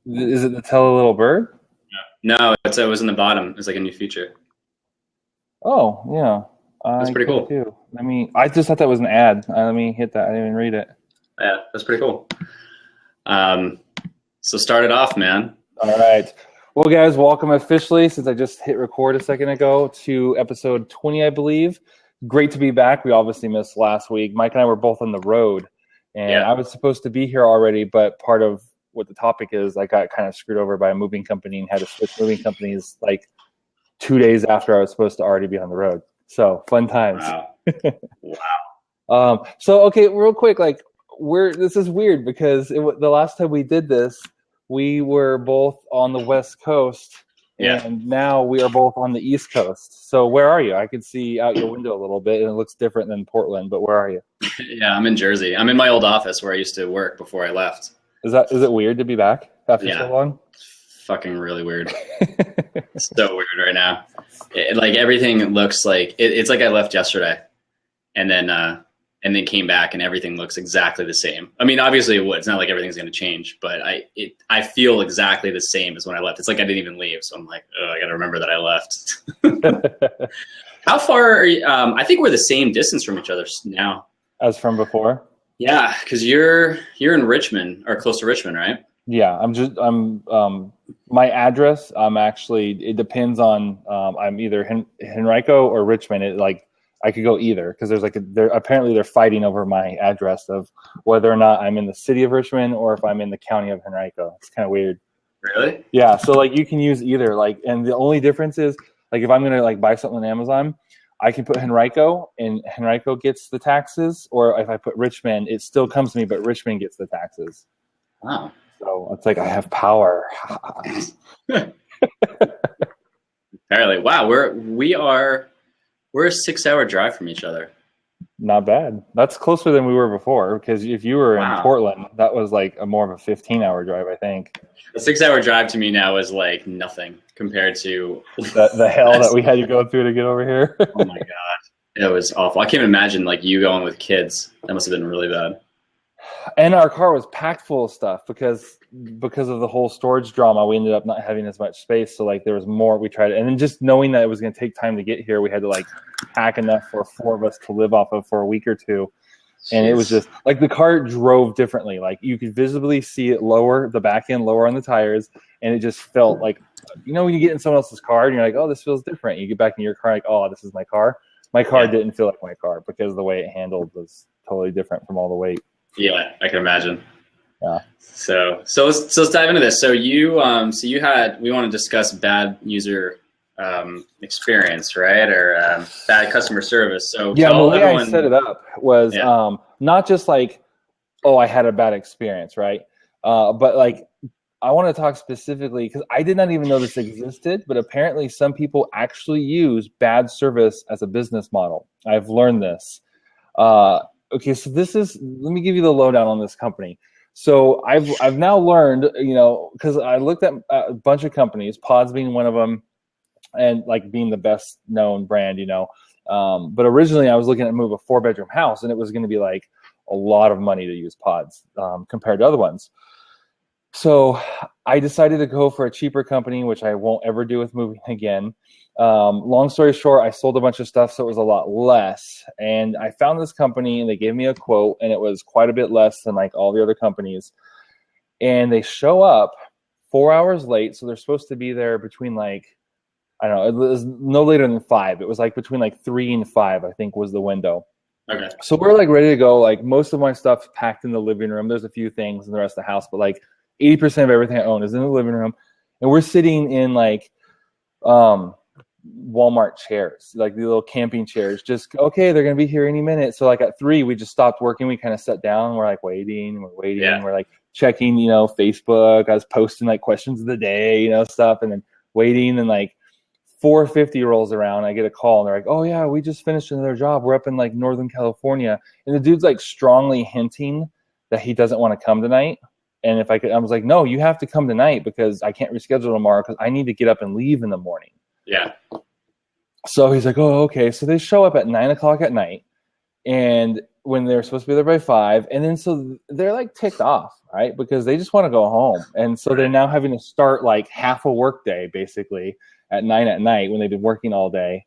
Is it the Tell a Little Bird? No, it was in the bottom. It's like a new feature. Oh, yeah. That's I pretty could cool. too. I just thought that was an ad. Let me hit that. I didn't even read it. Yeah, that's pretty cool. Um, so start it off, man. All right. Well, guys, welcome officially, since I just hit record a second ago, to episode 20, I believe. Great to be back. We obviously missed last week. Mike and I were both on the road, and Yeah. I was supposed to be here already, but part of what the topic is, I got kind of screwed over by a moving company and had to switch moving companies like 2 days after I was supposed to already be on the road. So fun times. Wow. Wow. So okay, real quick, like this is weird because the last time we did this, we were both on the West Coast, Yeah. and now we are both on the East Coast. So where are you? I can see out your window a little bit, and it looks different than Portland. But where are you? Yeah, I'm in Jersey. I'm in my old office where I used to work before I left. Is it weird to be back after so Yeah. long? Fucking really weird. It's so weird right now. Like everything looks like it's like I left yesterday, and then came back, and everything looks exactly the same. I mean, obviously it would. It's not like everything's going to change, but I feel exactly the same as when I left. It's like I didn't even leave, so I'm like, oh, I got to remember that I left. How far are you? I think we're the same distance from each other now. As from before? Yeah, because you're in Richmond or close to Richmond, right? Yeah, my address. I'm actually. It depends on. I'm either Henrico or Richmond. I could go either because apparently they're fighting over my address of whether or not I'm in the city of Richmond or if I'm in the county of Henrico. It's kind of weird. Really? Yeah, so like you can use either. And the only difference is like if I'm gonna like buy something on Amazon, I can put Henrico and Henrico gets the taxes, or if I put Richmond, it still comes to me, but Richmond gets the taxes. Wow. So it's like I have power. Apparently, wow. We're a 6-hour drive from each other. Not bad. That's closer than we were before, because if you were in Wow. Portland, that was like more of a 15-hour drive, I think. A 6-hour drive to me now is like nothing compared to The hell that we had to go through to get over here. Oh my god, it was awful. I can't imagine like you going with kids. That must have been really bad. And our car was packed full of stuff because of the whole storage drama. We ended up not having as much space, so like there was more. We tried, and then just knowing that it was going to take time to get here, we had to like pack enough for 4 of us to live off of for a week or two. And it was just like the car drove differently. Like you could visibly see it lower, the back end lower on the tires, and it just felt like, when you get in someone else's car and you're like, oh, this feels different. You get back in your car like, oh, this is my car. My car didn't feel like my car because the way it handled was totally different from all the weight. Yeah, I can imagine. Yeah. So let's dive into this. So we want to discuss bad user experience, right? Or bad customer service. So yeah, the way everyone, I set it up was not just like, oh, I had a bad experience, right? But like, I want to talk specifically because I did not even know this existed, but apparently some people actually use bad service as a business model. I've learned this. Okay, so let me give you the lowdown on this company. So I've now learned, because I looked at a bunch of companies, Pods being one of them, and like being the best known brand, but originally I was looking at move a 4-bedroom house, and it was going to be like a lot of money to use Pods compared to other ones. So I decided to go for a cheaper company, which I won't ever do with moving again. Long story short, I sold a bunch of stuff, so it was a lot less. And I found this company, and they gave me a quote, and it was quite a bit less than like all the other companies. And they show up 4 hours late, so they're supposed to be there between like, I don't know, it was no later than 5. It was like between like 3 and 5, I think was the window. Okay. So we're like ready to go. Like most of my stuff's packed in the living room. There's a few things in the rest of the house, but like 80% of everything I own is in the living room. And we're sitting in like Walmart chairs, like the little camping chairs. Just, okay, they're going to be here any minute. So like at 3, we just stopped working. We kind of sat down. We're like waiting. Yeah. We're like checking, Facebook. I was posting like questions of the day, stuff, and then waiting. And like 4:50 rolls around. I get a call, and they're like, oh, yeah, we just finished another job. We're up in like Northern California. And the dude's like strongly hinting that he doesn't want to come tonight. And if I could, I was like, no, you have to come tonight because I can't reschedule tomorrow because I need to get up and leave in the morning. Yeah. So he's like, oh, okay. So they show up at 9:00 at night, and when they're supposed to be there by 5, and then so they're like ticked off. right? Because they just want to go home. And so they're now having to start like half a work day basically at 9 at night when they've been working all day.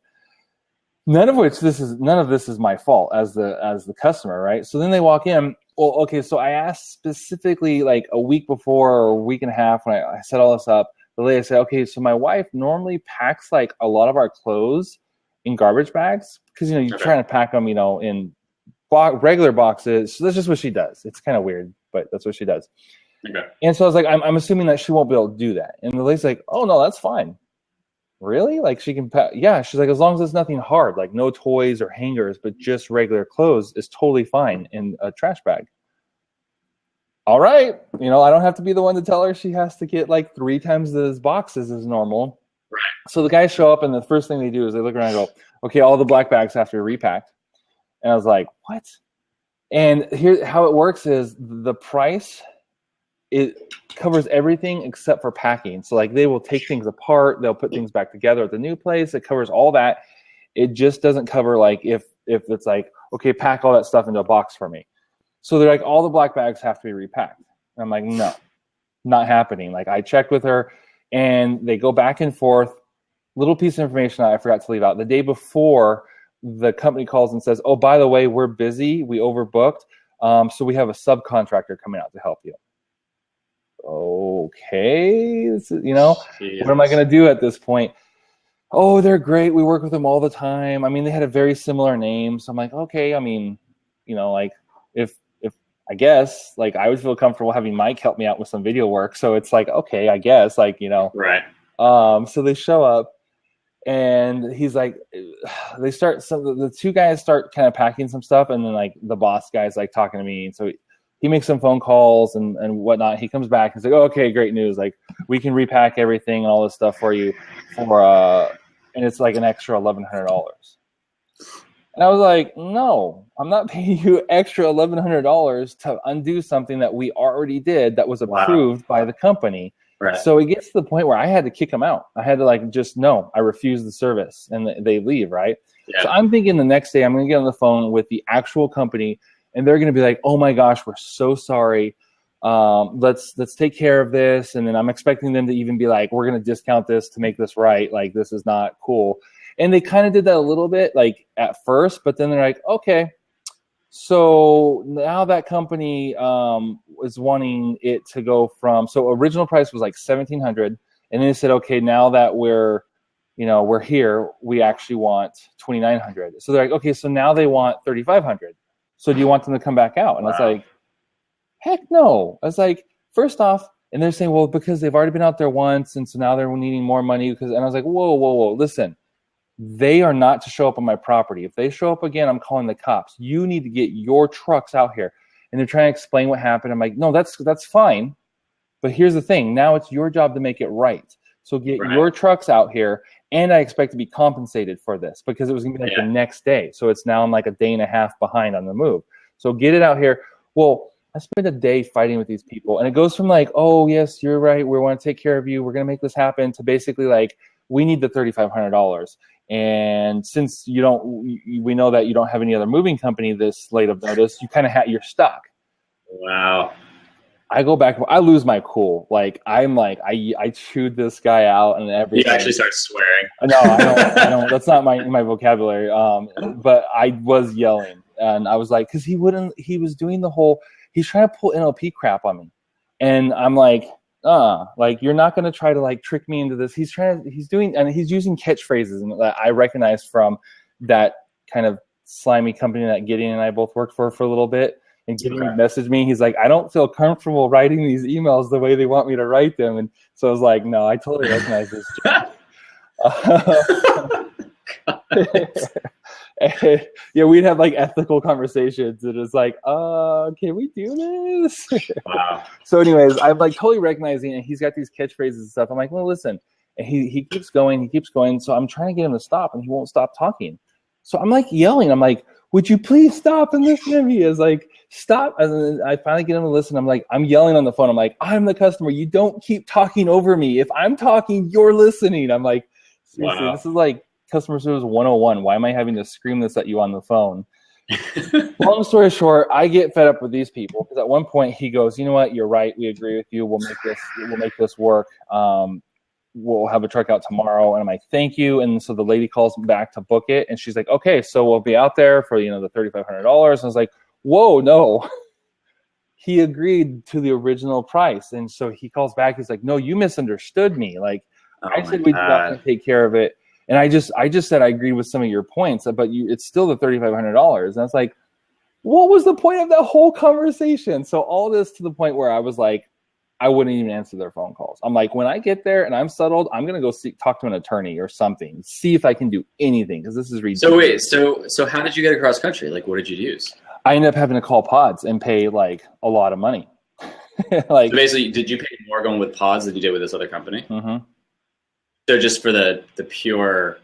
None of this is my fault as the customer, right? So then they walk in. Well, okay, so I asked specifically like a week before or a week and a half when I set all this up. The lady said, okay, so my wife normally packs like a lot of our clothes in garbage bags because, you know, you're trying to pack them, you know, in regular boxes. So that's just what she does. It's kind of weird, but that's what she does. Okay. And so I was like, I'm assuming that she won't be able to do that. And the lady's like, oh, no, that's fine. Really? Like she can pack? Yeah. She's like, as long as it's nothing hard, like no toys or hangers, but just regular clothes is totally fine in a trash bag. All right. You know, I don't have to be the one to tell her she has to get like 3 times those boxes as normal. Right. So the guys show up and the first thing they do is they look around and go, okay, all the black bags have to be repacked. And I was like, what? And here, how it works is the price, it covers everything except for packing. So like they will take things apart, they'll put things back together at the new place. It covers all that. It just doesn't cover like if it's like, okay, pack all that stuff into a box for me. So they're like, all the black bags have to be repacked. And I'm like, no, not happening. Like I checked with her and they go back and forth. Little piece of information I forgot to leave out. The day before, the company calls and says, oh, by the way, we're busy. We overbooked. So we have a subcontractor coming out to help you. Okay. You know, what am I going to do at this point? Oh, they're great. We work with them all the time. I mean, they had a very similar name. So I'm like, okay. I mean, you know, like if I guess like I would feel comfortable having Mike help me out with some video work. So it's like, okay, I guess like, you know, right. So they show up and he's like, they start, the 2 guys start kind of packing some stuff. And then like the boss guy's like talking to me. And so he makes some phone calls and whatnot. He comes back and he's like, oh, okay, great news. Like we can repack everything and all this stuff for you and it's like an extra $1,100. And I was like, no, I'm not paying you extra $1,100 to undo something that we already did that was approved by the company. Right. So it gets to the point where I had to kick them out. I had to like just, no, I refuse the service, and they leave, right? Yeah. So I'm thinking the next day I'm going to get on the phone with the actual company, and they're going to be like, oh my gosh, we're so sorry. Let's take care of this. And then I'm expecting them to even be like, we're going to discount this to make this right. Like, this is not cool. And they kind of did that a little bit like at first, but then they're like, okay, so now that company is wanting it to go from, so original price was like $1,700. And then they said, okay, now that we're here, we actually want $2,900. So they're like, okay, so now they want $3,500. So do you want them to come back out? And I was like, heck no. I was like, first off, and they're saying, well, because they've already been out there once, and so now they're needing more money. And I was like, whoa, listen. They are not to show up on my property. If they show up again, I'm calling the cops. You need to get your trucks out here. And they're trying to explain what happened. I'm like, no, that's fine. But here's the thing. Now it's your job to make it right. So get your trucks out here. And I expect to be compensated for this because it was going to be like the next day. So it's now I'm like a day and a half behind on the move. So get it out here. Well, I spent a day fighting with these people. And it goes from like, oh, yes, you're right. We want to take care of you. We're going to make this happen to basically like, we need the $3,500. And since we know that you don't have any other moving company this late of notice, you kind of you're stuck. Wow. I go back, I lose my cool. Like I'm like, I chewed this guy out and everything. You actually start swearing. No, I don't. That's not my vocabulary. But I was yelling and I was like, cause he was doing the whole, he's trying to pull NLP crap on me. And I'm like, like you're not going to try to like trick me into this. He's using catchphrases and that I recognize from that kind of slimy company that Gideon and I both worked for a little bit. And Gideon messaged me. He's like, I don't feel comfortable writing these emails the way they want me to write them. And so I was like, no, I totally recognize this. Yeah, we'd have like ethical conversations. And it's like, can we do this? Wow. So anyways, I'm like totally recognizing, and he's got these catchphrases and stuff. I'm like, well, listen. And he keeps going. So I'm trying to get him to stop, and he won't stop talking. So I'm like yelling. I'm like, would you please stop and listen to me? Is like, stop. And I finally get him to listen. I'm like, I'm yelling on the phone. I'm like, I'm the customer. You don't keep talking over me. If I'm talking, you're listening. I'm like, seriously, This is like customer service 101. Why am I having to scream this at you on the phone? Long story short, I get fed up with these people because at one point he goes, "You know what? You're right. We agree with you. We'll make this work. We'll have a truck out tomorrow." And I'm like, "Thank you." And so the lady calls back to book it, and she's like, "Okay, so we'll be out there for the $3,500." And I was like, "Whoa, no." He agreed to the original price, and so he calls back. He's like, "No, you misunderstood me. Like, I said we'd go out and take care of it, and I just said I agreed with some of your points, but it's still the $3,500." And I was like, "What was the point of that whole conversation?" So all this to the point where I was like, I wouldn't even answer their phone calls. I'm like, when I get there and I'm settled, I'm gonna go talk to an attorney or something, see if I can do anything because this is ridiculous. So how did you get across country? Like, what did you use? I ended up having to call pods and pay like a lot of money. Like, so basically, did you pay more going with pods than you did with this other company? Mm-hmm. So just for the pure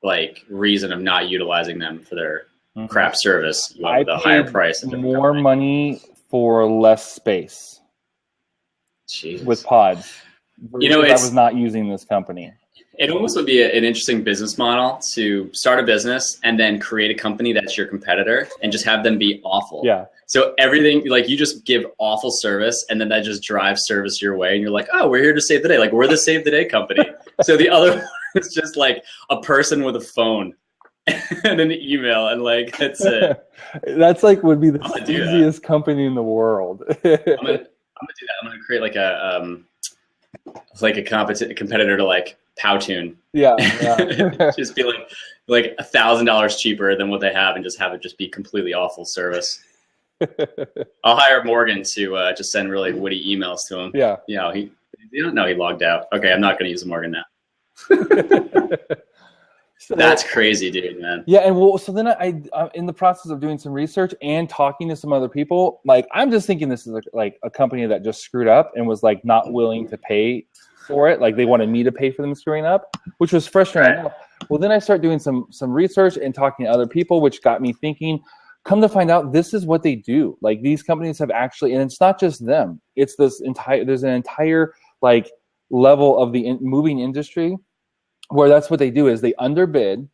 like reason of not utilizing them for their crap service, you went with a higher price. More money for less space. Jesus. With pods. You know, I was not using this company. It almost would be an interesting business model to start a business and then create a company that's your competitor and just have them be awful. Yeah. So everything, like you just give awful service and then that just drives service your way. And you're like, oh, we're here to save the day. Like we're the save the day company. So the other one is just like a person with a phone and an email. And like, that's it. That's like would be the easiest company in the world. I'm gonna do that. I'm gonna create like a competitor to like Powtoon. Yeah. Just be like $1,000 cheaper than what they have, and just have it just be completely awful service. I'll hire Morgan to just send really witty emails to him. Yeah. You know, you don't know he logged out. Okay, I'm not going to use Morgan now. So, that's crazy, dude, man. Yeah, and so then I'm in the process of doing some research and talking to some other people. Like, I'm just thinking this is like a company that just screwed up and was like not willing to pay for it. Like they wanted me to pay for them screwing up, which was frustrating enough. Well, then I start doing some research and talking to other people, which got me thinking. Come to find out, this is what they do. Like these companies have actually, and it's not just them. It's there's an entire like level of the moving industry where that's what they do is they underbid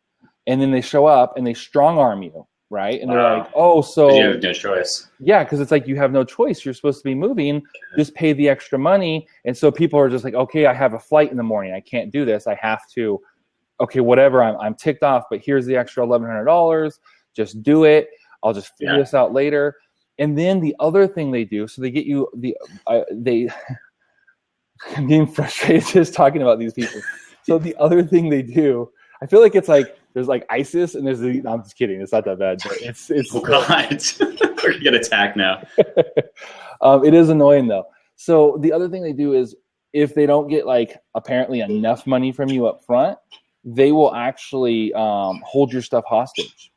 and then they show up and they strong arm you, right? And they're like, oh, so you have no choice. Yeah, because it's like you have no choice. You're supposed to be moving, just pay the extra money. And so people are just like, okay, I have a flight in the morning. I can't do this. I have to, okay, whatever. I'm ticked off, but here's the extra $1,100. Just do it. I'll just figure this out later. And then the other thing they do, so they get you I'm getting frustrated just talking about these people. So the other thing they do, I feel like it's like there's like ISIS and there's no, I'm just kidding. It's not that bad, but it's oh God, we're gonna get attacked now. It is annoying though. So the other thing they do is if they don't get like apparently enough money from you up front, they will actually hold your stuff hostage.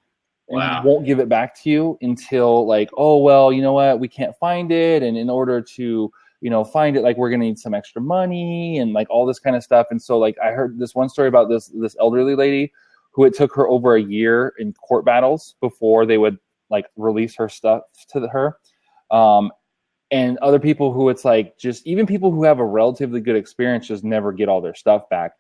And won't give it back to you until like, oh, well, you know what? We can't find it. And in order to, find it, like we're going to need some extra money and like all this kind of stuff. And so like I heard this one story about this elderly lady who it took her over a year in court battles before they would like release her stuff to her. And other people who it's like just even people who have a relatively good experience just never get all their stuff back.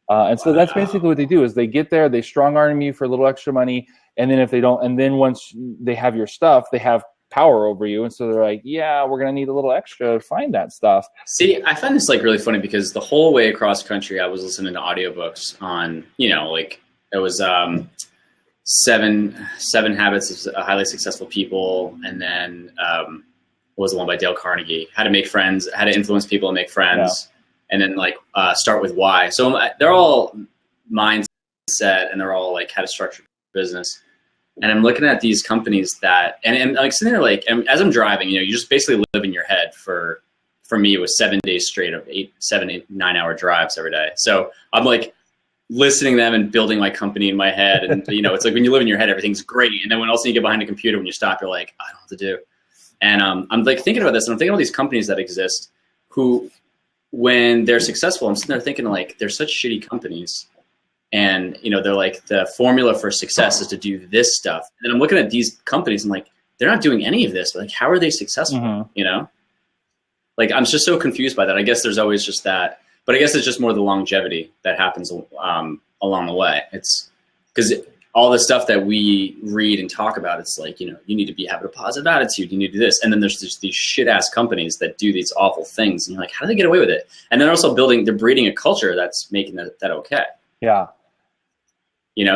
And so that's basically what they do is they get there, they strong arm you for a little extra money. And then if they don't, and then once they have your stuff, they have power over you. And so they're like, yeah, we're going to need a little extra to find that stuff. See, I find this like really funny because the whole way across country, I was listening to audiobooks on, like it was 7 Habits of Highly Successful People. And then was the one by Dale Carnegie, How to Make Friends, How to Influence People and Make Friends. Yeah. And then like Start with Why. So they're all mindset and they're all like how to structure business. And I'm looking at these companies that, and like sitting there, like, and as I'm driving, you just basically live in your head for me, it was 7 days straight of 7, 8, 9 hour drives every day. So I'm like listening to them and building my company in my head. And, it's like when you live in your head, everything's great. And then when also you get behind a computer, when you stop, you're like, I don't know what to do. And I'm like thinking about this and I'm thinking about these companies that exist who, when they're successful, I'm sitting there thinking like, they're such shitty companies. And, they're like, the formula for success is to do this stuff. And then I'm looking at these companies and like, they're not doing any of this. But like, how are they successful? Mm-hmm. Like, I'm just so confused by that. I guess there's always just that. But I guess it's just more the longevity that happens along the way. It's because all the stuff that we read and talk about, it's like, you need to have a positive attitude. You need to do this. And then there's just these shit ass companies that do these awful things. And you're like, how do they get away with it? And then also they're breeding a culture that's making that okay. Yeah.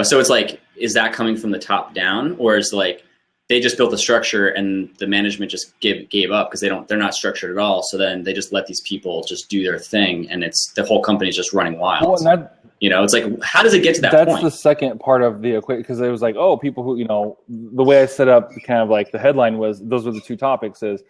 So it's like, is that coming from the top down, or is like, they just built the structure and the management just gave up because they're not structured at all. So then they just let these people just do their thing, and it's the whole company's just running wild. Well, it's like, how does it get to that point? That's the second part of the equation, because it was like, oh, people who, the way I set up kind of like the headline was, those were the two topics, is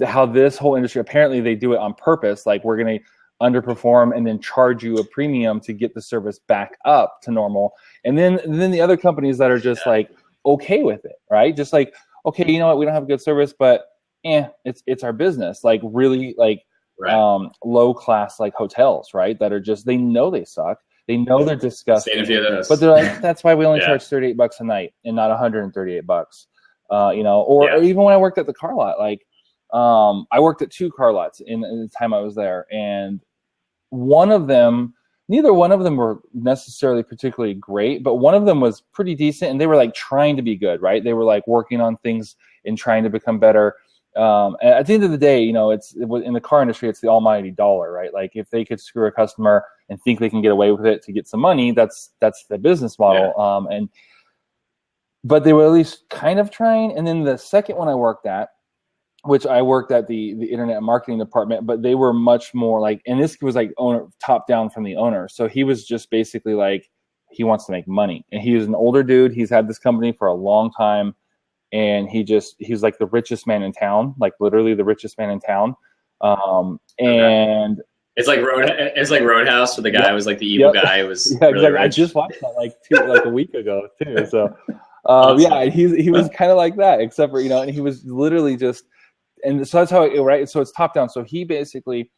how this whole industry, apparently they do it on purpose. Like, we're going to underperform and then charge you a premium to get the service back up to normal. And then the other companies that are just like okay with it, right? Just like, okay, you know what, we don't have good service, but it's our business. Like, really, like, right. Low class, like, hotels, right? That are just, they know they suck. They know they're disgusting, but they're like, that's why we only charge $38 a night and not $138. Or even when I worked at the car lot, like, I worked at 2 car lots in the time I was there, and neither one of them were necessarily particularly great, but one of them was pretty decent, and they were like trying to be good, right? They were like working on things and trying to become better. And at the end of the day, it's in the car industry, it's the almighty dollar, right? Like, if they could screw a customer and think they can get away with it to get some money, that's the business model. Yeah. But they were at least kind of trying. And then the second one I worked at, which I worked at the internet marketing department, but they were much more like, and this was like owner, top down from the owner. So he was just basically like, he wants to make money. And he was an older dude. He's had this company for a long time. And he's like the richest man in town, like literally the richest man in town. And it's like Roadhouse, where the guy was like the evil guy. It was really exactly. rich. I just watched that like a week ago too. So awesome. He was kind of like that, except for, and he was literally just, and so that's how right. So it's top down. So he basically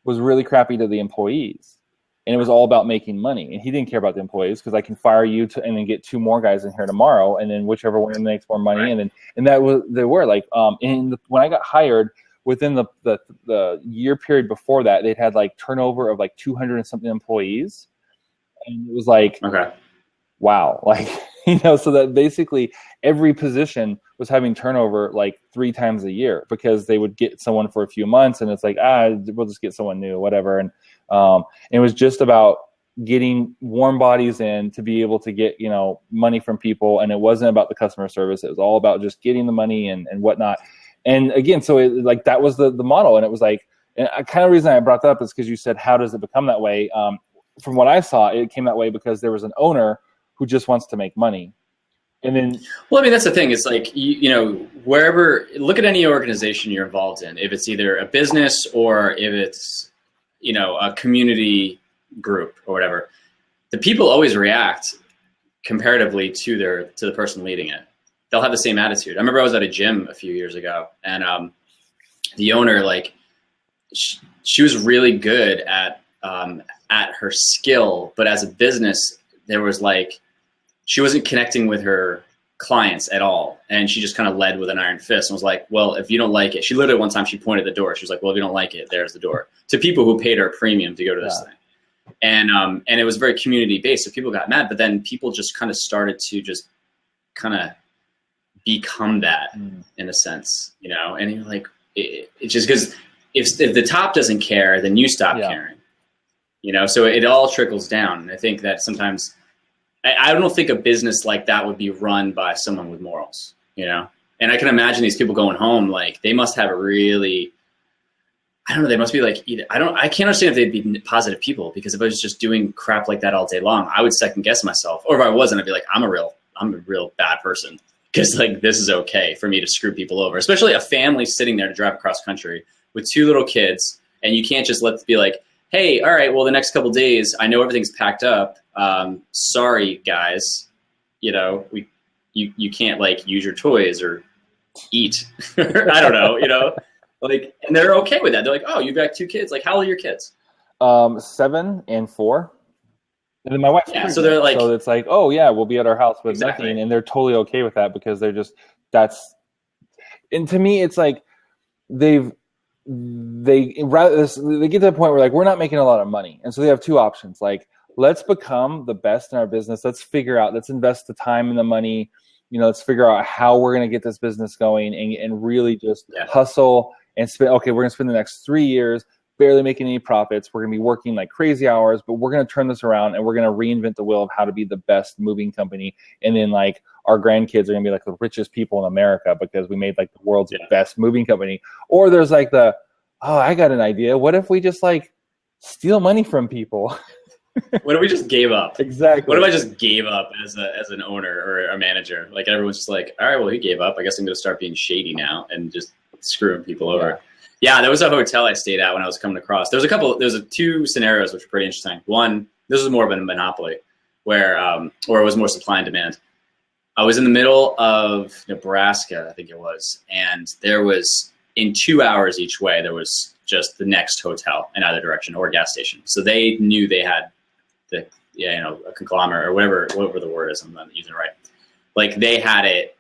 was really crappy to the employees, and it was all about making money. And he didn't care about the employees, because I can fire you and then get 2 more guys in here tomorrow, and then whichever one makes more money. Right. And that was, they were like, when I got hired, within the year period before that, they'd had like turnover of like 200 and something employees, and it was like, okay, wow, like, so that basically every position was having turnover like 3 times a year, because they would get someone for a few months, and it's like, we'll just get someone new, whatever. And it was just about getting warm bodies in to be able to get, money from people. And it wasn't about the customer service. It was all about just getting the money and whatnot. And again, so that was the model. And it was like, and kind of reason I brought that up is because you said, how does it become that way? From what I saw, it came that way because there was an owner who just wants to make money. And then, well, I mean, that's the thing. It's like, wherever, look at any organization you're involved in, if it's either a business or if it's, a community group or whatever, the people always react comparatively to the person leading it. They'll have the same attitude. I remember I was at a gym a few years ago, and the owner, like, she was really good at her skill, but as a business, there was like, she wasn't connecting with her clients at all. And she just kind of led with an iron fist and was like, well, if you don't like it, she literally one time she pointed at the door. She was like, well, if you don't like it, there's the door, to people who paid her a premium to go to this thing. And it was very community based. So people got mad, but then people just kind of started to just kind of become that in a sense, and you're like, it's just because if the top doesn't care, then you stop caring, so it all trickles down. And I think that sometimes, I don't think a business like that would be run by someone with morals, and I can imagine these people going home, like, they must have a really, I don't know, they must be like, I can't understand if they'd be positive people, because if I was just doing crap like that all day long, I would second guess myself. Or if I wasn't, I'd be like, I'm a real bad person, because like, this is okay for me to screw people over, especially a family sitting there to drive across country with 2 little kids. And you can't just be like, hey, all right, well, the next couple days, I know everything's packed up. Sorry, guys, you can't like use your toys or eat. I don't know, like, and they're okay with that. They're like, oh, you've got 2 kids. Like, how old are your kids? 7 and 4. And then my wife's pregnant, so they're like, so it's like, oh yeah, we'll be at our house with nothing, and they're totally okay with that, because they're just, and to me, it's like they get to the point where like, we're not making a lot of money, and so they have 2 options. Like, let's become the best in our business. Let's invest the time and the money. Let's figure out how we're going to get this business going and really just hustle and spend. Okay, we're going to spend the next 3 years barely making any profits. We're going to be working like crazy hours, but we're going to turn this around and we're going to reinvent the wheel of how to be the best moving company. And then like our grandkids are going to be like the richest people in America because we made like the world's best moving company. Or there's like I got an idea. What if we just like steal money from people? What if we just gave up? Exactly. What if I just gave up as an owner or a manager? Like everyone's just like, all right, well, he gave up. I guess I'm going to start being shady now and just screwing people over. Yeah, there was a hotel I stayed at when I was coming across. There's two scenarios which were pretty interesting. One, this was more of a monopoly where, or it was more supply and demand. I was in the middle of Nebraska, I think it was, and there was, in 2 hours each way, there was just the next hotel in either direction or a gas station. So they knew they had a conglomerate or whatever the word is. I'm not using it right. Like they had it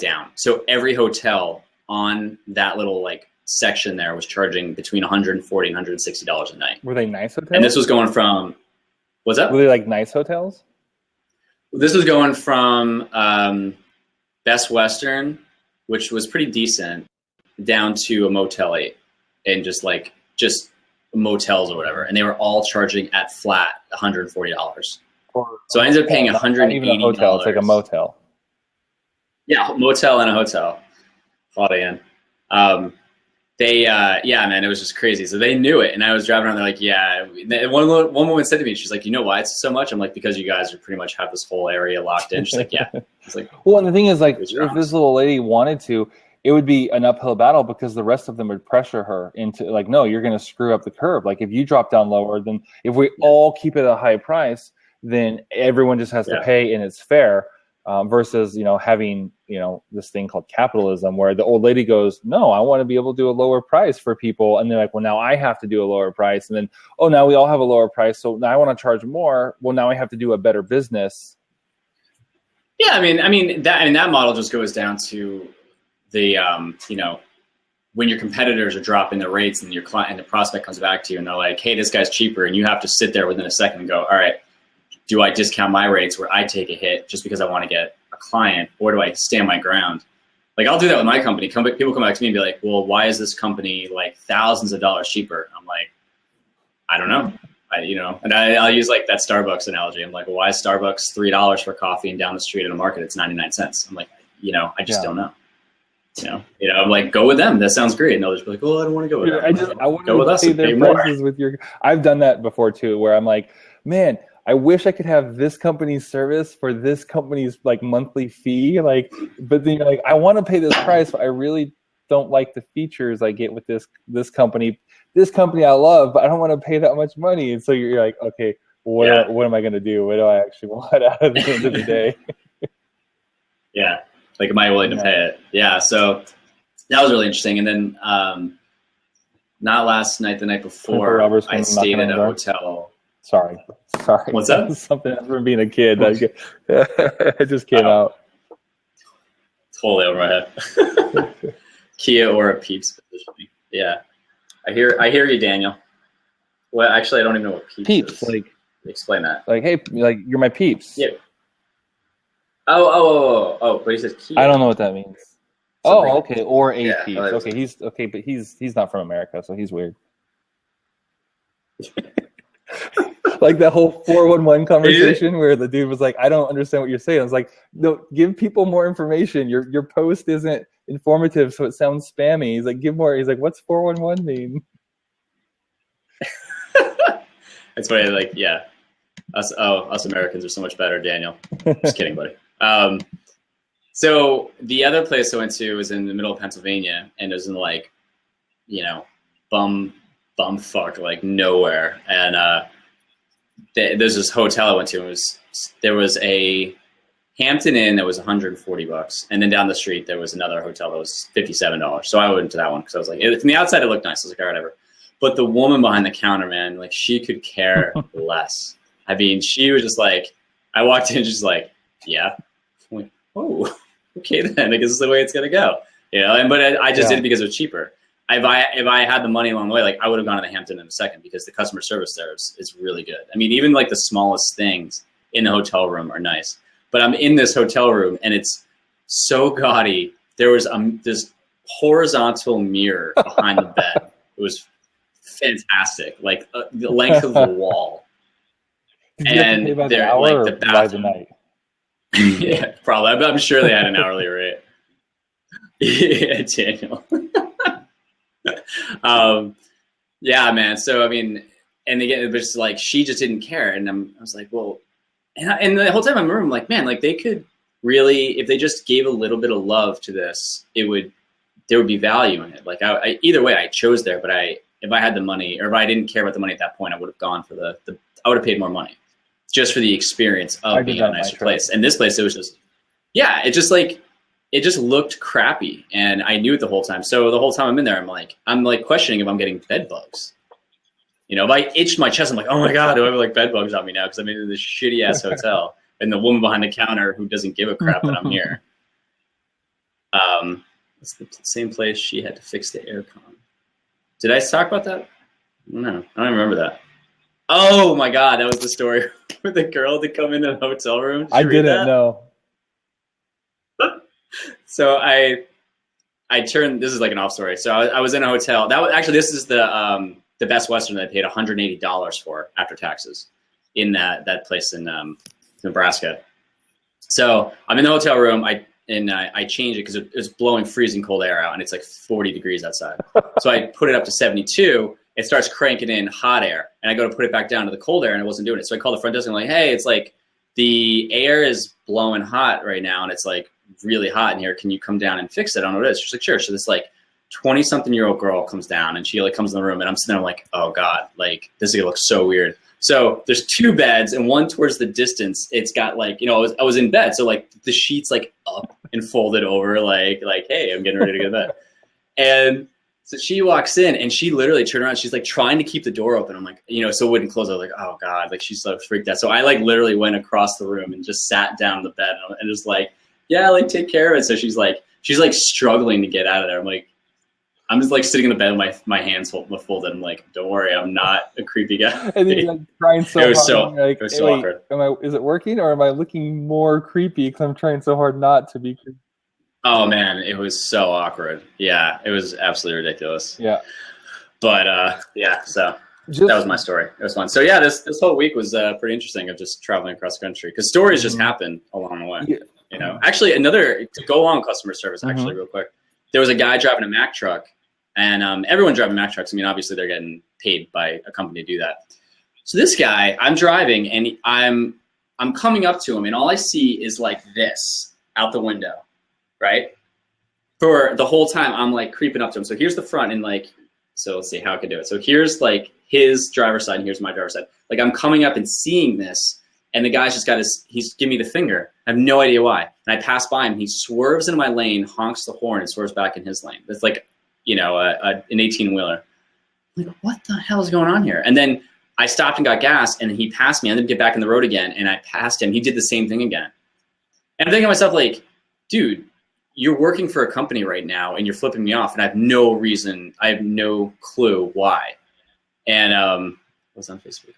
down. So every hotel on that little like section there was charging between $140 and $160 a night. Were they nice hotels? And this was going from, what's up? Were they like nice hotels? This was going from Best Western, which was pretty decent, down to a Motel 8 and just motels or whatever. And they were all charging at flat $140. So I ended up paying $180. Not even a hotel, it's like a motel. Yeah, motel and a hotel. Holiday Inn. Man, it was just crazy. So they knew it, and I was driving around. They're like, "Yeah." One woman said to me, "She's like, you know why it's so much?" I'm like, "Because you guys are pretty much have this whole area locked in." She's like, "Yeah." It's like, well, and the thing is, like, if this little lady wanted to, it would be an uphill battle because the rest of them would pressure her into like, "No, you're going to screw up the curve." Like, if you drop down lower, then if we all keep it at a high price, then everyone just has to pay, and it's fair. Versus, having, this thing called capitalism where the old lady goes, no, I want to be able to do a lower price for people. And they're like, well, now I have to do a lower price. And then, oh, now we all have a lower price. So now I want to charge more. Well, now I have to do a better business. Yeah. I mean, that model just goes down to the, when your competitors are dropping their rates and your client and the prospect comes back to you and they're like, hey, this guy's cheaper. And you have to sit there within a second and go, all right, do I discount my rates where I take a hit just because I want to get a client, or do I stand my ground? Like, I'll do that with my company. People come back to me and be like, well, why is this company like thousands of dollars cheaper? I'm like, I don't know. And I'll use like that Starbucks analogy. I'm like, well, why is Starbucks $3 for coffee and down the street at a market it's 99 cents? I'm like, I just don't know. I'm like, go with them. That sounds great. And others be like, well, I don't want to go with them. I want to go with us and pay more. I've done that before too, where I'm like, man, I wish I could have this company's service for this company's like monthly fee. Like, but then you're like, I want to pay this price, but I really don't like the features I get with this company. This company I love, but I don't want to pay that much money. And so you're like, okay, what am I going to do? What do I actually want out of the end of the day? Yeah. Like, am I willing to pay it? Yeah. So that was really interesting. And then, not last night, the night before, I stayed at a hotel. Sorry. What's that? Something from being a kid. It just came out. Totally over my head. Kia or a Peeps positioning. Yeah. I hear you, Daniel. Well, actually, I don't even know what Peeps is. Like, explain that. Like, hey, like, you're my Peeps. Yeah. Oh, but he says Kia. I don't know what that means. Something. Oh, okay. Or a Peeps. Okay, but he's not from America, so he's weird. Like that whole 411 conversation where the dude was like, I don't understand what you're saying. I was like, no, give people more information. Your post isn't informative, so it sounds spammy. He's like, give more. He's like, what's 411 mean? That's funny. Like, yeah. Us Americans are so much better, Daniel. Just kidding, buddy. So the other place I went to was in the middle of Pennsylvania, and it was in like, bumfuck, like nowhere. And there's this hotel I went to. There was a Hampton Inn that was $140, and then down the street there was another hotel that was $57. So I went to that one because I was like, from the outside it looked nice. I was like, all right, whatever. But the woman behind the counter, man, like she could care less. I mean, she was just like, I walked in just like, yeah. I'm like, oh, okay then. I guess this is the way it's gonna go. But I just did it because it was cheaper. if I had the money along the way, like I would have gone to the Hampton in a second because the customer service there is really good. I mean, even like the smallest things in the hotel room are nice. But I'm in this hotel room and it's so gaudy. There was this horizontal mirror behind the bed. It was fantastic, like the length of the wall. And they're like the bathroom. By the night? Yeah, probably. I'm sure they had an hourly rate. Yeah, Daniel. Yeah, man. So I mean, and again, it was like she just didn't care, and I was like, well, and the whole time I remember, I'm like, man, like they could really, if they just gave a little bit of love to this, there would be value in it. Like I either way, I chose there, but if I had the money, or if I didn't care about the money at that point, I would have gone for I would have paid more money just for the experience of being in a nicer place. And this place, it was just, yeah, it just looked crappy, and I knew it the whole time. So the whole time I'm in there, I'm like questioning if I'm getting bed bugs. You know, if I itched my chest, I'm like, oh my God, do I have like bed bugs on me now? Because I'm in this shitty ass hotel, and the woman behind the counter who doesn't give a crap that I'm here. It's the same place she had to fix the aircon. Did I talk about that? No, I don't remember that. Oh my God, that was the story with the girl to come into the hotel room. I didn't know. So I turned. This is like an off story. So I was in a hotel. That was actually, this is the Best Western that I paid $180 for after taxes in that place in Nebraska. So I'm in the hotel room. I changed it because it was blowing freezing cold air out, and it's like 40 degrees outside. So I put it up to 72. It starts cranking in hot air, and I go to put it back down to the cold air, and it wasn't doing it. So I call the front desk and I'm like, hey, it's like the air is blowing hot right now, and it's like really hot in here. Can you come down and fix it? I don't know what it is. She's like, sure. So this like 20-something-year-old girl comes down, and she like comes in the room, and I'm sitting there, I'm like, oh God, like this is gonna look so weird. So there's two beds, and one towards the distance, it's got like, you know, I was in bed, so like the sheets like up and folded over, like hey, I'm getting ready to go to bed. And so she walks in, and she literally turned around. She's like trying to keep the door open. I'm like, you know, so it wouldn't close. I was like, oh God, like she's so freaked out. So I like literally went across the room and just sat down on the bed and just like, yeah, like take care of it. So she's like struggling to get out of there. I'm just like sitting in the bed with my hands folded. I'm like, don't worry, I'm not a creepy guy. And he's like trying so hard. It was so awkward. Is it working, or am I looking more creepy because I'm trying so hard not to be creepy? Oh man, it was so awkward. Yeah, it was absolutely ridiculous. Yeah. But yeah, so that was my story. It was fun. So yeah, this whole week was pretty interesting of just traveling across the country, because stories just happen along the way. Yeah. You know, actually, to go on customer service, actually, real quick, there was a guy driving a Mack truck, and everyone driving Mack trucks, I mean, obviously they're getting paid by a company to do that. So this guy, I'm driving, and I'm coming up to him, and all I see is like this out the window, right? For the whole time, I'm like creeping up to him. So here's the front, and like, so let's see how I can do it. So here's like his driver's side, and here's my driver's side. Like I'm coming up and seeing this, and the guy's just he's giving me the finger. I have no idea why. And I pass by him. He swerves into my lane, honks the horn, and swerves back in his lane. It's like, you know, an 18-wheeler. I'm like, what the hell is going on here? And then I stopped and got gas, and he passed me. I didn't get back in the road again, and I passed him. He did the same thing again. And I'm thinking to myself, like, dude, you're working for a company right now, and you're flipping me off, and I have no reason. I have no clue why. And I was on Facebook.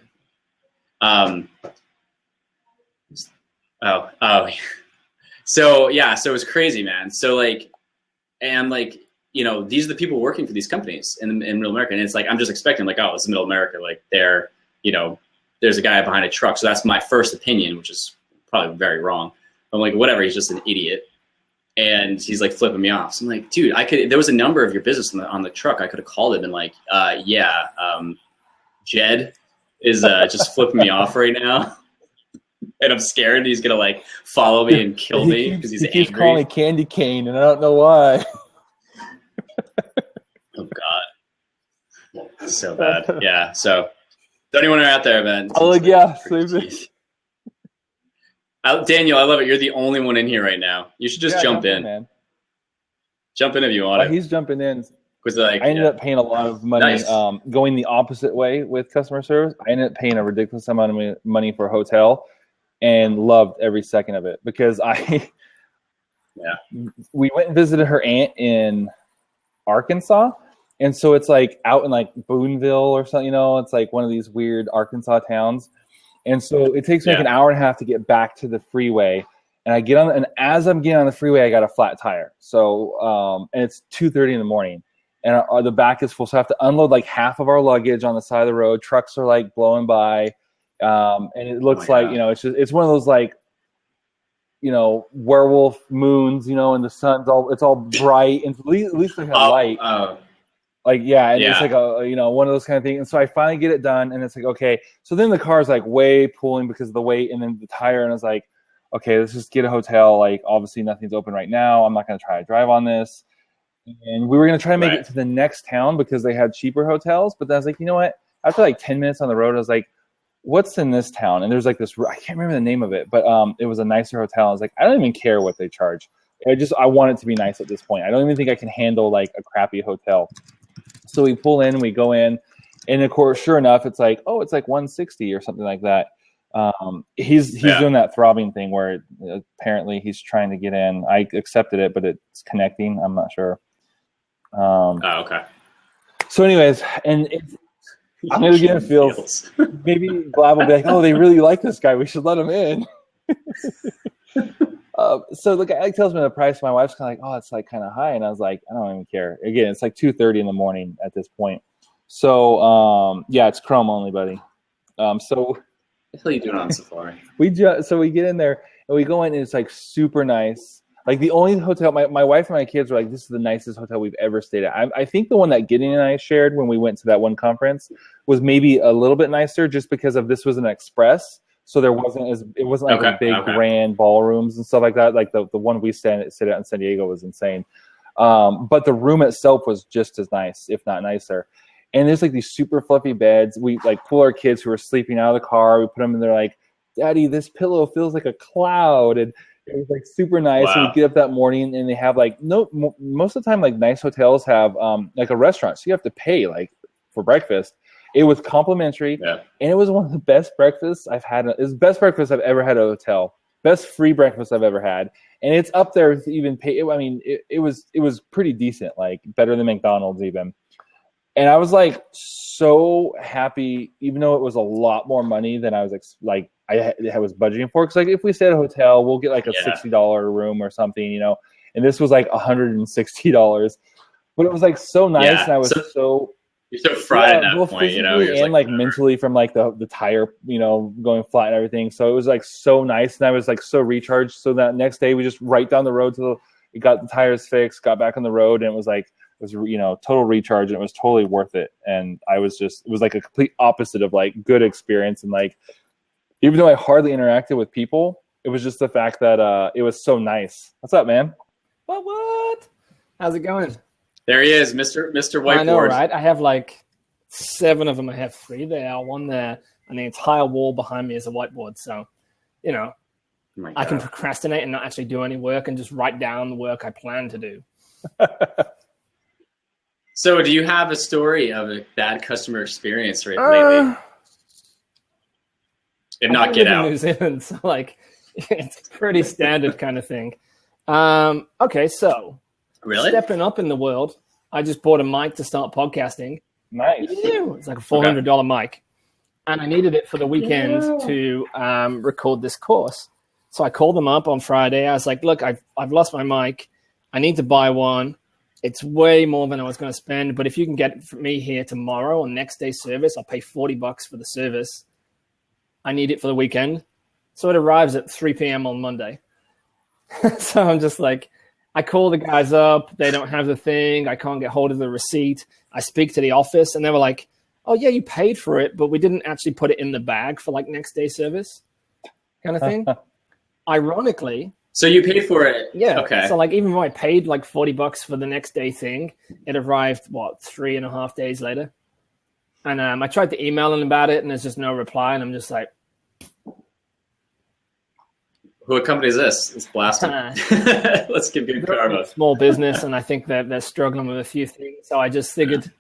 So yeah, so it was crazy, man. So like, and like, you know, these are the people working for these companies in Middle America, and it's like I'm just expecting like, oh, it's Middle America, like they're, you know, there's a guy behind a truck. So that's my first opinion, which is probably very wrong. I'm like, whatever, he's just an idiot, and he's like flipping me off. So I'm like, dude, there was a number of your business on the truck. I could have called him and like, Jed is just flipping me off right now. And I'm scared he's gonna like follow me and kill me because he's angry. He keeps calling me Candy Cane, and I don't know why. Oh God, so bad. Yeah. So, to anyone out there, man. Oh like, yeah, Daniel, I love it. You're the only one in here right now. You should just jump in, man. Jump in if you want. He's jumping in. Because like, I ended up paying a lot of money, going the opposite way with customer service. I ended up paying a ridiculous amount of money for a hotel, and loved every second of it because we went and visited her aunt in Arkansas, And so it's like out in like Boonville or something, it's like one of these weird Arkansas towns. And so it takes me like an hour and a half to get back to the freeway. And I get on, and as I'm getting on the freeway, I got a flat tire. So, and it's 2:30 in the morning, and the back is full. So I have to unload like half of our luggage on the side of the road. Trucks are like blowing by, and it looks like it's one of those like werewolf moons, and the sun's it's all bright, and at least they have light. Like, and it's like one of those kind of things. And so I finally get it done, and it's like, okay. So then the car's like way pulling because of the weight, and then the tire, and I was like, okay, let's just get a hotel. Like, obviously nothing's open right now. I'm not going to try to drive on this. And we were going to try to make it to the next town because they had cheaper hotels. But then I was like, you know what? After like 10 minutes on the road, I was like, what's in this town? And there's like this, I can't remember the name of it, but it was a nicer hotel. I was like, I don't even care what they charge. I want it to be nice at this point. I don't even think I can handle like a crappy hotel. So we pull in, we go in, and of course, sure enough, it's like, oh, it's like 160 or something like that. He's doing that throbbing thing where apparently he's trying to get in. I accepted it, but it's connecting. I'm not sure. Okay. So anyways, and I'm going to get feels. Maybe Blab will be like, oh, they really like this guy. We should let him in. So the guy tells me the price. My wife's kind of like, oh, it's like kind of high. And I was like, I don't even care. Again, it's like 2:30 in the morning at this point. So, it's Chrome only, buddy. So what the hell are you doing on Safari? we get in there and we go in, and it's like super nice. Like the only hotel, my wife and my kids were like, this is the nicest hotel we've ever stayed at. I think the one that Gideon and I shared when we went to that one conference was maybe a little bit nicer just because of this was an express. So it wasn't like a big grand ballrooms and stuff like that. Like the one we stayed at in San Diego was insane. But the room itself was just as nice, if not nicer. And there's like these super fluffy beds. We like pull our kids who are sleeping out of the car. We put them in there like, Daddy, this pillow feels like a cloud. And it was like super nice. Wow. And we get up that morning, and they have like most of the time like nice hotels have like a restaurant, so you have to pay like for breakfast. It was complimentary, and it was one of the best breakfasts I've had. It was the best breakfast I've ever had at a hotel. Best free breakfast I've ever had, and it's up there to even pay. I mean, it was pretty decent, like better than McDonald's even. And I was like so happy, even though it was a lot more money than I was like I was budgeting for. Because like if we stay at a hotel, we'll get like a $60 room or something, And this was like $160, but it was like so nice, and I was so. You're so fried at that point, and like mentally from like the tire, going flat and everything. So it was like so nice, and I was like so recharged. So that next day we just right down the road we got the tires fixed, got back on the road, and it was total recharge, and it was totally worth it. And it was like a complete opposite of like good experience. And like, even though I hardly interacted with people, it was just the fact that it was so nice. What's up, man? What? How's it going? There he is, Mr. Whiteboard. I know, right? I have like 7 of them. I have 3 there, 1 there, and the entire wall behind me is a whiteboard. So, I can procrastinate and not actually do any work and just write down the work I plan to do. So do you have a story of a bad customer experience lately? If not, get out. In New Zealand, so like it's a pretty standard kind of thing. Okay, so really stepping up in the world, I just bought a mic to start podcasting. Nice. It's like a $400 mic, and I needed it for the weekend to record this course. So I called them up on Friday. I was like, "Look, I've lost my mic. I need to buy one. It's way more than I was going to spend, but if you can get it for me here tomorrow on next day service, I'll pay $40 for the service. I need it for the weekend." So it arrives at 3 p.m. on Monday. So I'm just like, I call the guys up. They don't have the thing. I can't get hold of the receipt. I speak to the office, and they were like, "Oh, yeah, you paid for it, but we didn't actually put it in the bag for like next day service," kind of thing. Ironically. So you paid for it? Yeah. Okay. So like, even though I paid like $40 for the next day thing, it arrived 3.5 days later. And I tried to email them about it, and there's just no reply. And I'm just like, what company is this? It's blasting. Let's give good karma. Small business, and I think that they're struggling with a few things. So I just figured,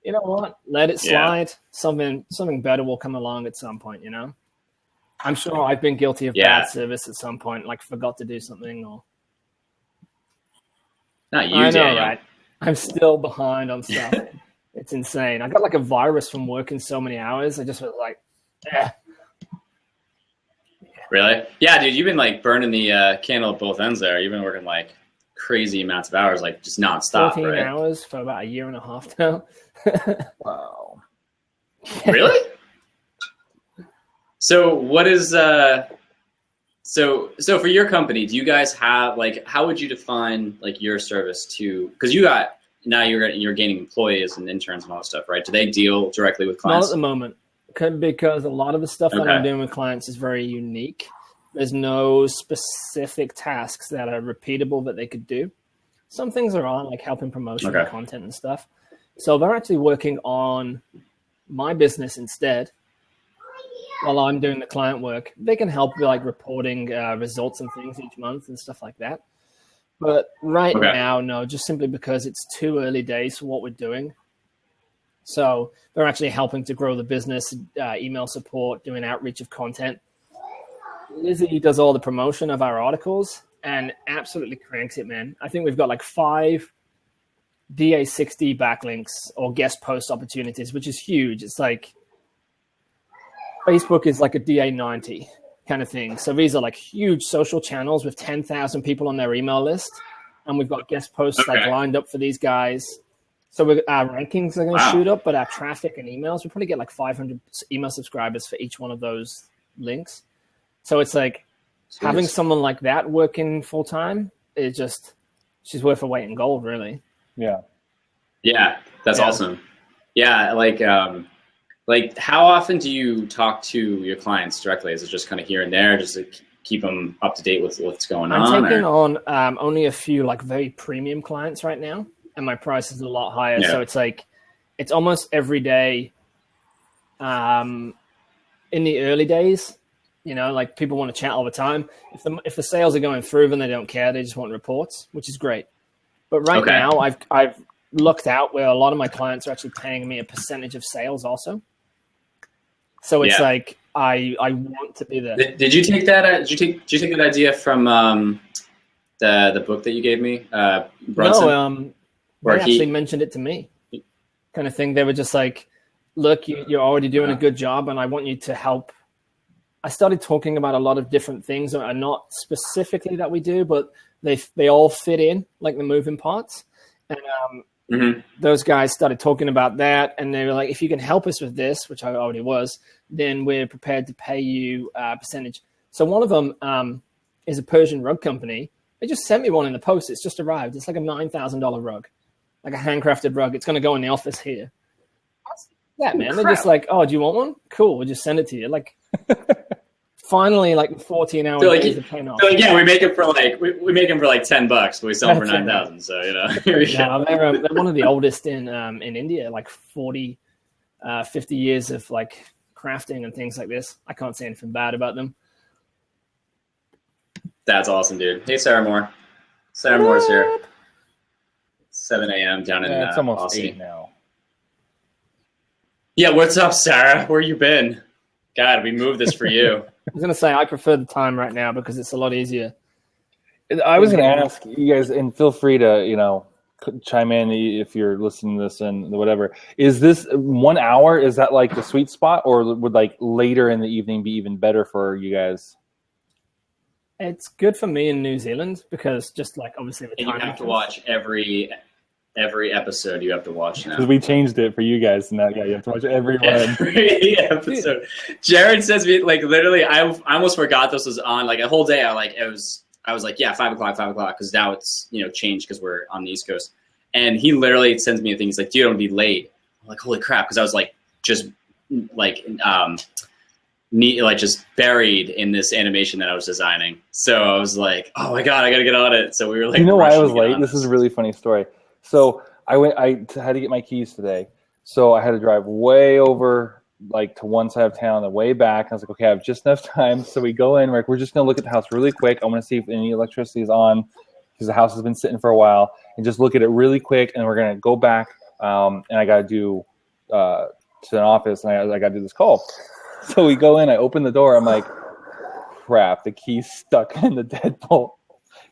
you know what? Let it slide. Yeah. Something better will come along at some point, I'm sure I've been guilty of bad service at some point, like forgot to do something or. Not you, I know, Daniel. right? I'm still behind on stuff. It's insane. I got like a virus from working so many hours. I just was like, eh. Really? Yeah, dude, you've been like burning the candle at both ends there. You've been working like crazy amounts of hours, like just nonstop, 14 right? hours for about a year and a half now. Wow. Really? So what is so for your company, do you guys have like, how would you define like your service to, because you're gaining employees and interns and all that stuff, right? Do they deal directly with clients? Not at the moment, because a lot of the stuff that I'm doing with clients is very unique. There's no specific tasks that are repeatable that they could do. Some things are on, like helping promotion and content and stuff. So they're actually working on my business instead while I'm doing the client work. They can help with like reporting results and things each month and stuff like that. But right now, no, just simply because it's too early days for what we're doing. So they're actually helping to grow the business, email support, doing outreach of content. Lizzie does all the promotion of our articles and absolutely cranks it, man. I think we've got like 5 DA60 backlinks or guest post opportunities, which is huge. It's like Facebook is like a DA90 kind of thing. So these are like huge social channels with 10,000 people on their email list. And we've got guest posts like lined up for these guys. So our rankings are going to shoot up, but our traffic and emails, we probably get like 500 email subscribers for each one of those links. So it's like having someone like that working full time is just, she's worth her weight in gold, really. Yeah. Yeah, that's awesome. Yeah, like how often do you talk to your clients directly? Is it just kind of here and there, just to keep them up to date with what's going on? I'm taking on only a few like very premium clients right now, and my price is a lot higher. So it's like, it's almost every day. In the early days, you know, like people want to chat all the time. If the sales are going through, then they don't care. They just want reports, which is great. But right now, I've looked out where a lot of my clients are actually paying me a percentage of sales also. So it's like I want to be there. Did you take that? Did you take that idea from the book that you gave me, Brunson? No, they actually mentioned it to me, kind of thing. They were just like, "Look, you're already doing a good job, and I want you to help." I started talking about a lot of different things that are not specifically that we do, but they all fit in, like the moving parts. And those guys started talking about that, and they were like, if you can help us with this, which I already was, then we're prepared to pay you a percentage. So one of them is a Persian rug company. They just sent me one in the post. It's just arrived. It's like a $9,000 rug, like a handcrafted rug. It's going to go in the office here. Yeah, man. They're just like, oh, do you want one? Cool. We'll just send it to you. Like, finally, like 14 hours days of paying off. So yeah, we make them for like $10, but we sell them for 9,000. So here we go. They're one of the oldest in India, like 40, 50 years of like crafting and things like this. I can't say anything bad about them. That's awesome, dude. Hey, Sarah Moore. Sarah Moore's here. 7 a.m. down in it's almost Aussie. 8 now. Yeah, what's up, Sarah? Where you been? God, we moved this for you. I was going to say I prefer the time right now because it's a lot easier. I was going to ask you guys, and feel free to, chime in if you're listening to this and whatever. Is this 1 hour? Is that like the sweet spot, or would like later in the evening be even better for you guys? It's good for me in New Zealand because just like obviously the time you have to watch every episode. You have to watch now because we changed it for you guys. Now, you have to watch every one. Every episode. Jared says me like literally. I almost forgot this was on. Like a whole day. I was like, yeah, 5 o'clock, because now it's changed because we're on the East Coast. And he literally sends me a thing. He's like, dude, I'm gonna be late. I'm like, holy crap, because I was like just like just buried in this animation that I was designing. So I was like, oh my god, I gotta get on it. So we were like, why I was late? This is a really funny story. So I had to get my keys today. So I had to drive way over like to one side of town and way back. I was like, okay, I have just enough time. So we go in, we're just going to look at the house really quick. I want to see if any electricity is on because the house has been sitting for a while, and just look at it really quick. And we're going to go back and I got to do to an office, and I got to do this call. So we go in, I open the door. I'm like, crap, the key's stuck in the deadbolt.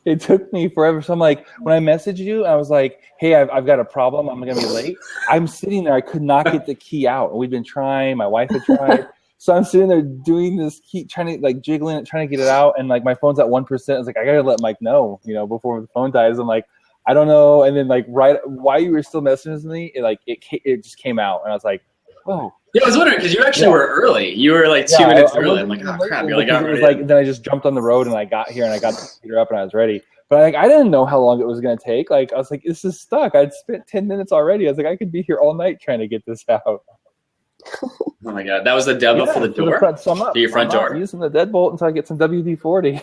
It took me forever. So I'm like, when I messaged you, I was like, hey, I've got a problem. I'm going to be late. I'm sitting there. I could not get the key out. We've been trying. My wife had tried. So I'm sitting there doing this key, trying to like jiggling it, trying to get it out. And like my phone's at 1%. I was like, I got to let Mike know, before the phone dies. I'm like, I don't know. And then like right while you were still messaging me, it just came out. And I was like, oh. Yeah, I was wondering because you actually were early. You were like 2 minutes early. I'm like, oh crap! You're like, it was like then I just jumped on the road and I got here and I got the computer up and I was ready. But like I didn't know how long it was going to take. Like I was like, this is stuck. I'd spent 10 minutes already. I was like, I could be here all night trying to get this out. Oh my god, that was the deadbolt for the door. To your front door. Using the deadbolt until I get some WD-40.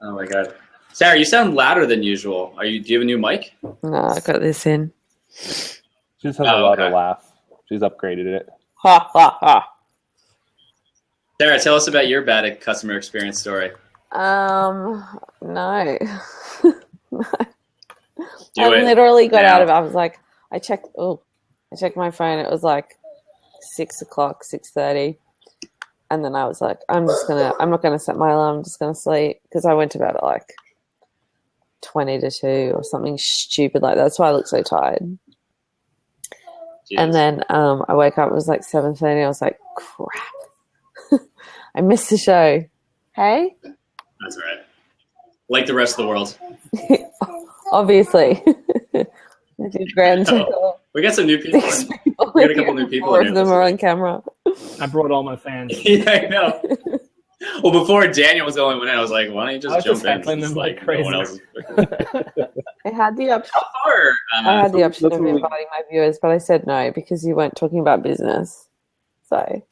Oh my god, Sarah, you sound louder than usual. Do you have a new mic? No, I got this in. She just has a louder laugh. She's upgraded it. Ha ha ha. Sarah, tell us about your bad customer experience story. No. I literally got out of it. I was like, I checked my phone. It was like 6 o'clock, 6:30. And then I was like, I'm not going to set my alarm. I'm just going to sleep. Because I went to bed at like 20 to 2 or something stupid like that. That's why I look so tired. Jeez. And then I woke up, it was like 7:30. I was like, crap. I missed the show. Hey? That's right. Like the rest of the world. Obviously. We got some new people. We got a couple new people. 4 of them are on camera. I brought all my fans. Yeah, I know. Well, before Daniel was the only one in, I was like, why don't you just jump in? Them like crazy. No one else I had the option. How far? I had the option of inviting my viewers, but I said no because you weren't talking about business. So.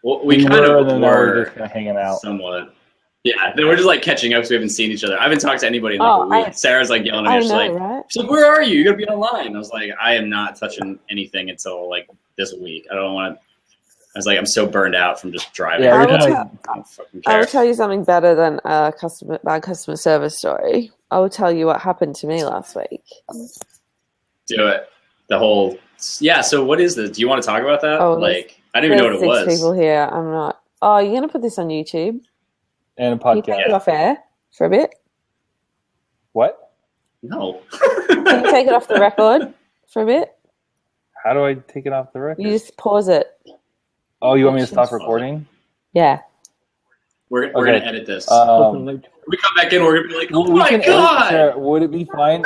Well, we kind of were just kind of hanging out. Somewhat. Yeah, we're just like catching up because we haven't seen each other. I haven't talked to anybody in like a week. Sarah's like yelling at me. She's like, where are you? You gotta be online. I was like, I am not touching anything until like this week. I don't want to. I was like, I'm so burned out from just driving. Yeah, I will tell you something better than a bad customer service story. I will tell you what happened to me last week. Do it. So what is this? Do you want to talk about that? I didn't even know what it was. 6 people here. I'm not. Oh, you're going to put this on YouTube? And a podcast. Can you take it off air for a bit? What? No. Can you take it off the record for a bit? How do I take it off the record? You just pause it. Oh, you want me to stop recording? Yeah. We're going to edit this. When we come back in, we're going to be like, oh my God! Sarah, would it be fine?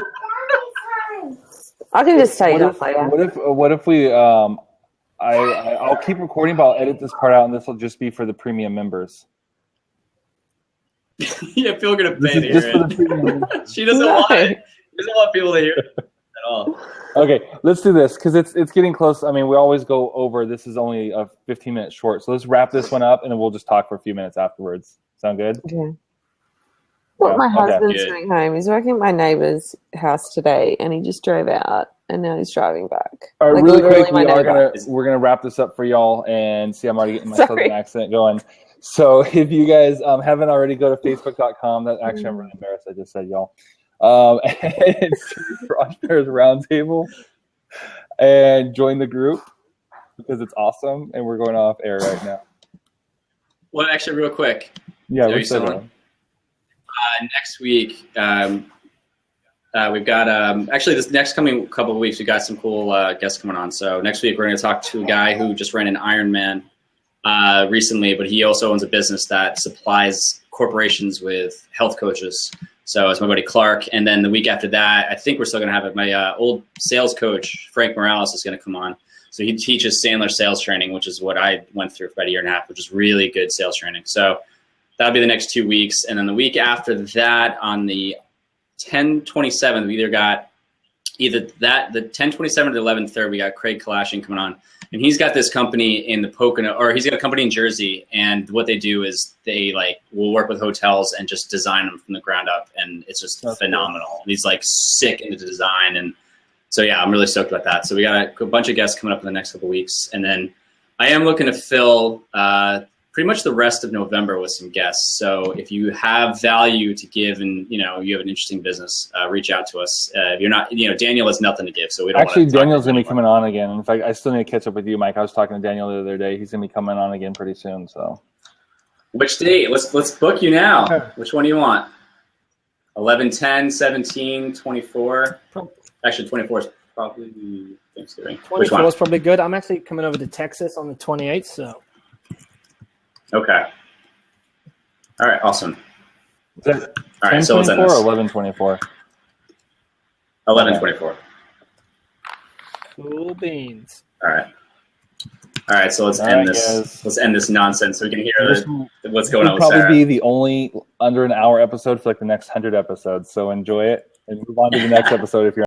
I can just tell you that later. What if we, I'll keep recording, but I'll edit this part out, and this will just be for the premium members. Yeah, people are going to pay to hear it. She doesn't want it. She doesn't want people to hear it at all. Okay, let's do this because it's getting close. I mean, we always go over. This is only a 15-minute short, so let's wrap this one up, and then we'll just talk for a few minutes afterwards. Sound good? Okay. Well, my husband's going home. He's working at my neighbor's house today, and he just drove out, and now he's driving back. All right, really quick, we're gonna wrap this up for y'all, and see, I'm already getting my southern accent going. So if you guys haven't already, go to facebook.com. That actually, I'm really embarrassed. I just said y'all. It's for Entrepreneurs Roundtable, and join the group because it's awesome, and we're going off air right now. Well, actually, real quick. Yeah, we're still on. Next week, we've got actually this next coming couple of weeks, we got some cool guests coming on. So next week, we're going to talk to a guy who just ran an Ironman recently, but he also owns a business that supplies corporations with health coaches. So it's my buddy Clark. And then the week after that, I think we're still going to have it. My old sales coach, Frank Morales, is going to come on. So he teaches Sandler sales training, which is what I went through for about a year and a half, which is really good sales training. So that'll be the next 2 weeks. And then the week after that, on the 10/27th, we got the 10/27 or the 11/3, we got Craig Kalashin coming on. And he's got this company in the Pocono, or he's got a company in Jersey. And what they do is they will work with hotels and just design them from the ground up. And it's just phenomenal. Cool. He's sick into the design. And so, yeah, I'm really stoked about that. So we got a bunch of guests coming up in the next couple of weeks. And then I am looking to fill pretty much the rest of November with some guests. So if you have value to give and, you have an interesting business, reach out to us. If you're not, Daniel has nothing to give. So we don't actually, Daniel's going to be coming on again. In fact, I still need to catch up with you, Mike. I was talking to Daniel the other day. He's going to be coming on again pretty soon. So Which date? Let's book you now. Which one do you want? 11, 10, 17, 24. Actually, 24 is probably Thanksgiving. 24 is probably good. I'm actually coming over to Texas on the 28th, so. Okay. All right, awesome. Is that All right, so let's end 10/24 this. or 11/24? 11/24. Cool beans. All right. So let's end this. Guys. Let's end this nonsense so we can hear what's going on with Sarah. It'll probably be the only under an hour episode for like the next 100 episodes. So enjoy it and move on to the next episode if you're.